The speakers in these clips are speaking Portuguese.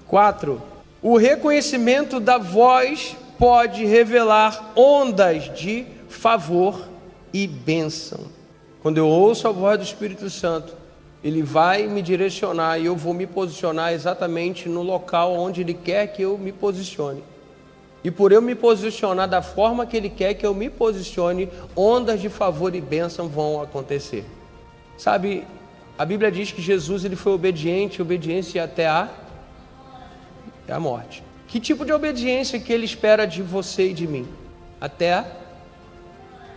4. O reconhecimento da voz pode revelar ondas de favor e bênção. Quando eu ouço a voz do Espírito Santo, ele vai me direcionar e eu vou me posicionar exatamente no local onde ele quer que eu me posicione. E por eu me posicionar da forma que ele quer que eu me posicione, ondas de favor e bênção vão acontecer. Sabe, a Bíblia diz que Jesus ele foi obediente, obediência até a morte. Que tipo de obediência que ele espera de você e de mim? Até a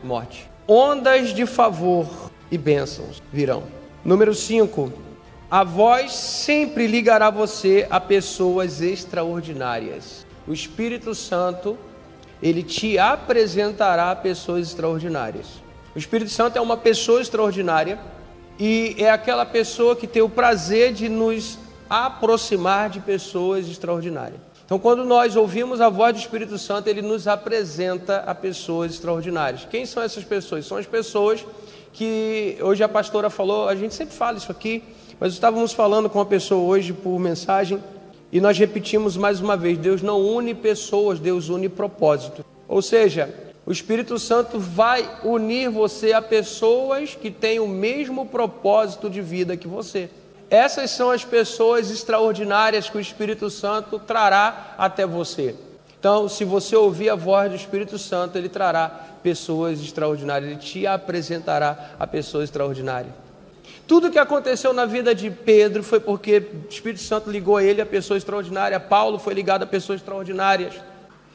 morte. Ondas de favor e bênçãos virão. Número 5. A voz sempre ligará você a pessoas extraordinárias. O Espírito Santo, ele te apresentará a pessoas extraordinárias. O Espírito Santo é uma pessoa extraordinária e é aquela pessoa que tem o prazer de nos aproximar de pessoas extraordinárias. Então, quando nós ouvimos a voz do Espírito Santo, ele nos apresenta a pessoas extraordinárias. Quem são essas pessoas? São as pessoas que, hoje a pastora falou, a gente sempre fala isso aqui, mas estávamos falando com uma pessoa hoje por mensagem, e nós repetimos mais uma vez, Deus não une pessoas, Deus une propósito. Ou seja, o Espírito Santo vai unir você a pessoas que têm o mesmo propósito de vida que você. Essas são as pessoas extraordinárias que o Espírito Santo trará até você. Então, se você ouvir a voz do Espírito Santo, ele trará pessoas extraordinárias, ele te apresentará a pessoas extraordinárias. Tudo que aconteceu na vida de Pedro foi porque o Espírito Santo ligou ele a pessoa extraordinária. Paulo foi ligado a pessoas extraordinárias.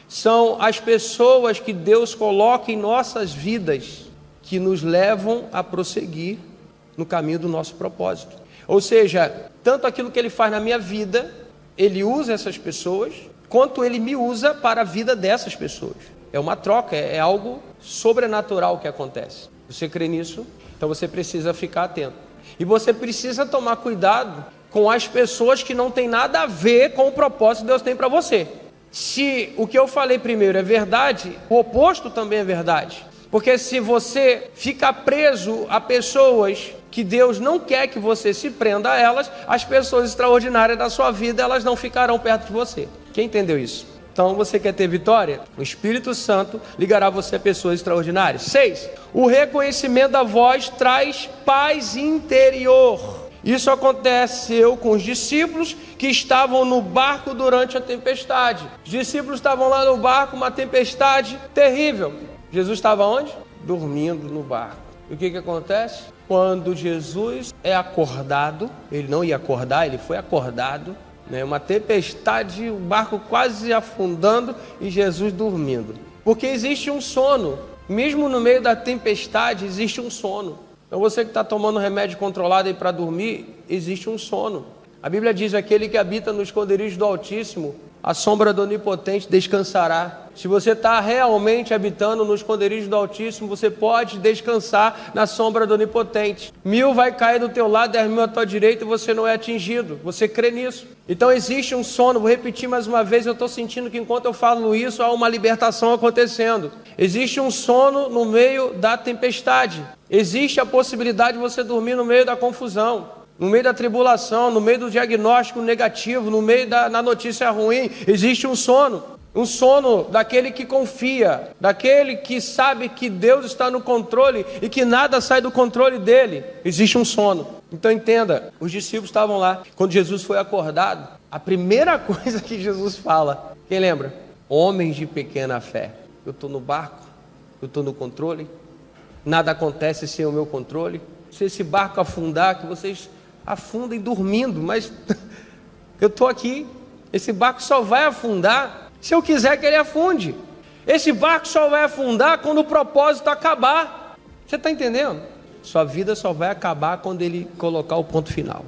São as pessoas que Deus coloca em nossas vidas que nos levam a prosseguir no caminho do nosso propósito. Ou seja, tanto aquilo que ele faz na minha vida, ele usa essas pessoas, quanto ele me usa para a vida dessas pessoas. É uma troca, é algo sobrenatural que acontece. Você crê nisso? Então você precisa ficar atento. E você precisa tomar cuidado com as pessoas que não têm nada a ver com o propósito que Deus tem para você. Se o que eu falei primeiro é verdade, o oposto também é verdade. Porque se você fica preso a pessoas que Deus não quer que você se prenda a elas, as pessoas extraordinárias da sua vida, elas não ficarão perto de você. Quem entendeu isso? Então, você quer ter vitória? O Espírito Santo ligará você a pessoas extraordinárias. 6. O reconhecimento da voz traz paz interior. Isso aconteceu com os discípulos que estavam no barco durante a tempestade. Os discípulos estavam lá no barco, uma tempestade terrível. Jesus estava onde? Dormindo no barco. E o que acontece? Quando Jesus é acordado, ele não ia acordar, ele foi acordado, uma tempestade, o barco quase afundando e Jesus dormindo. Porque existe um sono, mesmo no meio da tempestade existe um sono. Então você que está tomando remédio controlado aí para dormir, existe um sono. A Bíblia diz, aquele que habita no esconderijo do Altíssimo, a sombra do Onipotente descansará. Se você está realmente habitando no esconderijo do Altíssimo, você pode descansar na sombra do Onipotente. 1000 vai cair do teu lado, 10.000 à tua direita e você não é atingido. Você crê nisso? Então existe um sono, vou repetir mais uma vez, eu estou sentindo que enquanto eu falo isso, há uma libertação acontecendo. Existe um sono no meio da tempestade. Existe a possibilidade de você dormir no meio da confusão, no meio da tribulação, no meio do diagnóstico negativo, no meio da notícia ruim. Existe um sono daquele que confia, daquele que sabe que Deus está no controle e que nada sai do controle dele. Existe um sono. Então entenda, os discípulos estavam lá, quando Jesus foi acordado, a primeira coisa que Jesus fala, quem lembra? Homens de pequena fé. Eu estou no barco, eu estou no controle, nada acontece sem o meu controle. Se esse barco afundar, que vocês afundem dormindo, mas eu estou aqui, esse barco só vai afundar se eu quiser que ele afunde. Esse barco só vai afundar quando o propósito acabar. Você está entendendo? Sua vida só vai acabar quando ele colocar o ponto final.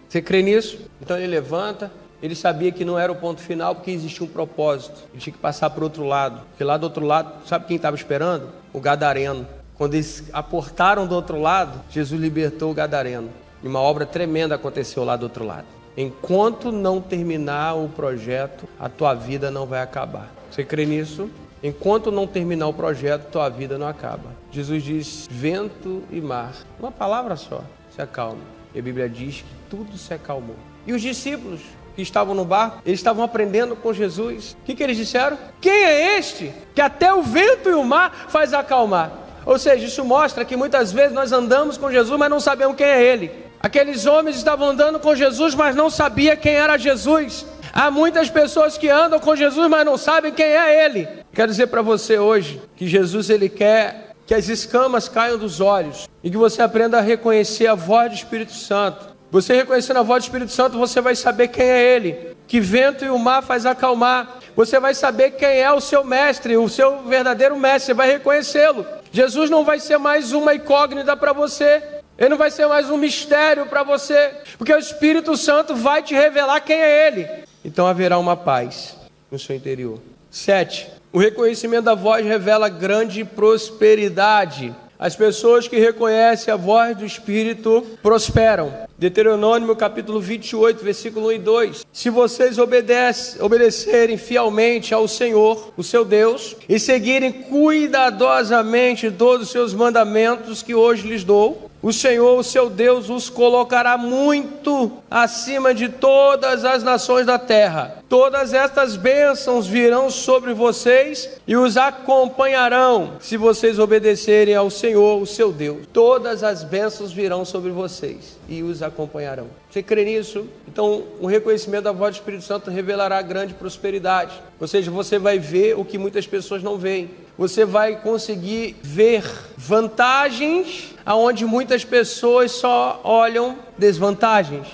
Você crê nisso? Então ele levanta, ele sabia que não era o ponto final porque existia um propósito. Ele tinha que passar para o outro lado, porque lá do outro lado, sabe quem estava esperando? O gadareno. Quando eles aportaram do outro lado, Jesus libertou o gadareno. E uma obra tremenda aconteceu lá do outro lado. Enquanto não terminar o projeto, a tua vida não vai acabar. Você crê nisso? Enquanto não terminar o projeto, tua vida não acaba. Jesus diz, vento e mar, uma palavra só, se acalma. E a Bíblia diz que tudo se acalmou. E os discípulos que estavam no barco, eles estavam aprendendo com Jesus. O que eles disseram? Quem é este que até o vento e o mar faz acalmar? Ou seja, isso mostra que muitas vezes nós andamos com Jesus, mas não sabemos quem é Ele. Aqueles homens estavam andando com Jesus, mas não sabiam quem era Jesus. Há muitas pessoas que andam com Jesus, mas não sabem quem é Ele. Quero dizer para você hoje que Jesus, Ele quer que as escamas caiam dos olhos e que você aprenda a reconhecer a voz do Espírito Santo. Você reconhecendo a voz do Espírito Santo, você vai saber quem é Ele. Que vento e o mar faz acalmar. Você vai saber quem é o seu mestre, o seu verdadeiro mestre. Você vai reconhecê-lo. Jesus não vai ser mais uma incógnita para você. Ele não vai ser mais um mistério para você. Porque o Espírito Santo vai te revelar quem é Ele. Então haverá uma paz no seu interior. 7. O reconhecimento da voz revela grande prosperidade. As pessoas que reconhecem a voz do Espírito prosperam. Deuteronômio capítulo 28, versículo 1 e 2. Se vocês obedecerem fielmente ao Senhor, o seu Deus, e seguirem cuidadosamente todos os seus mandamentos que hoje lhes dou, o Senhor, o seu Deus, os colocará muito acima de todas as nações da terra. Todas estas bênçãos virão sobre vocês e os acompanharão, se vocês obedecerem ao Senhor, o seu Deus. Todas as bênçãos virão sobre vocês e os acompanharão. Você crê nisso? Então, o reconhecimento da voz do Espírito Santo revelará grande prosperidade. Ou seja, você vai ver o que muitas pessoas não veem. Você vai conseguir ver vantagens aonde muitas pessoas só olham desvantagens.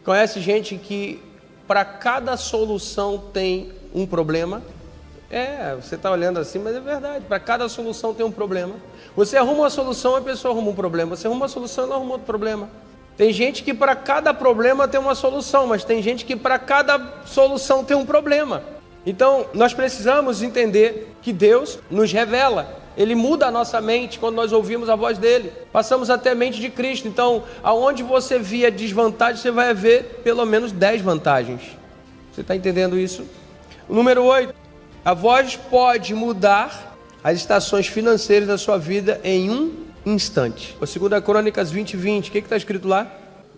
Conhece gente que para cada solução tem um problema? Você está olhando assim, mas é verdade. Para cada solução tem um problema. Você arruma uma solução, a pessoa arruma um problema. Você arruma uma solução, ela arruma outro problema. Tem gente que para cada problema tem uma solução, mas tem gente que para cada solução tem um problema. Então, nós precisamos entender que Deus nos revela. Ele muda a nossa mente quando nós ouvimos a voz dele. Passamos até a mente de Cristo. Então, aonde você via desvantagem, você vai ver pelo menos 10 vantagens. Você está entendendo isso? O número 8. A voz pode mudar as estações financeiras da sua vida em um instante. O 2 Crônicas 20, 20. O que está escrito lá?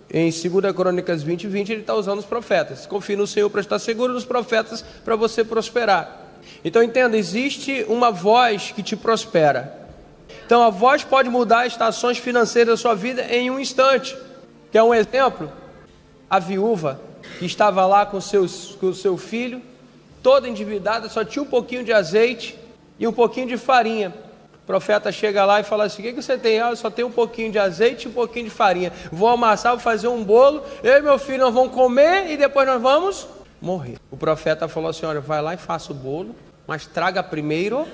Em 2 Crônicas 20, 20, ele está usando os profetas. Confie no Senhor para estar seguro nos profetas, para você prosperar. Então entenda, existe uma voz que te prospera. Então a voz pode mudar as estações financeiras da sua vida em um instante. Quer um exemplo? A viúva que estava lá com o seu filho, toda endividada, só tinha um pouquinho de azeite e um pouquinho de farinha. O profeta chega lá e fala assim: o que você tem? Eu só tenho um pouquinho de azeite e um pouquinho de farinha. Vou amassar, vou fazer um bolo, eu e meu filho nós vamos comer e depois nós vamos morrer. O profeta falou assim: olha, vai lá e faça o bolo, mas traga primeiro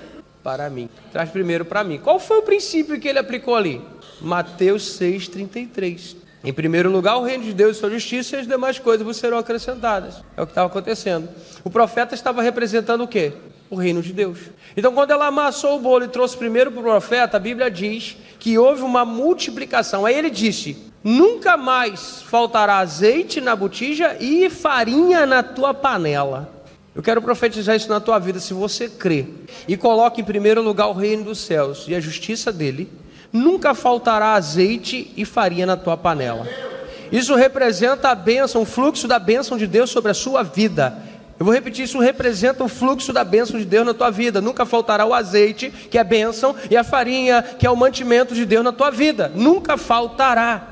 para mim. Traz primeiro para mim. Qual foi o princípio que ele aplicou ali? Mateus 6,33. Em primeiro lugar, o reino de Deus e sua justiça, e as demais coisas vos serão acrescentadas. É o que estava acontecendo. O profeta estava representando o quê? O reino de Deus. Então, quando ela amassou o bolo e trouxe primeiro para o profeta, a Bíblia diz que houve uma multiplicação. Aí ele disse: nunca mais faltará azeite na botija e farinha na tua panela. Eu quero profetizar isso na tua vida. Se você crê e coloca em primeiro lugar o reino dos céus e a justiça dele, nunca faltará azeite e farinha na tua panela. Isso representa a bênção, o fluxo da bênção de Deus sobre a sua vida. Eu vou repetir, isso representa o fluxo da bênção de Deus na tua vida. Nunca faltará o azeite, que é bênção, e a farinha, que é o mantimento de Deus na tua vida. Nunca faltará.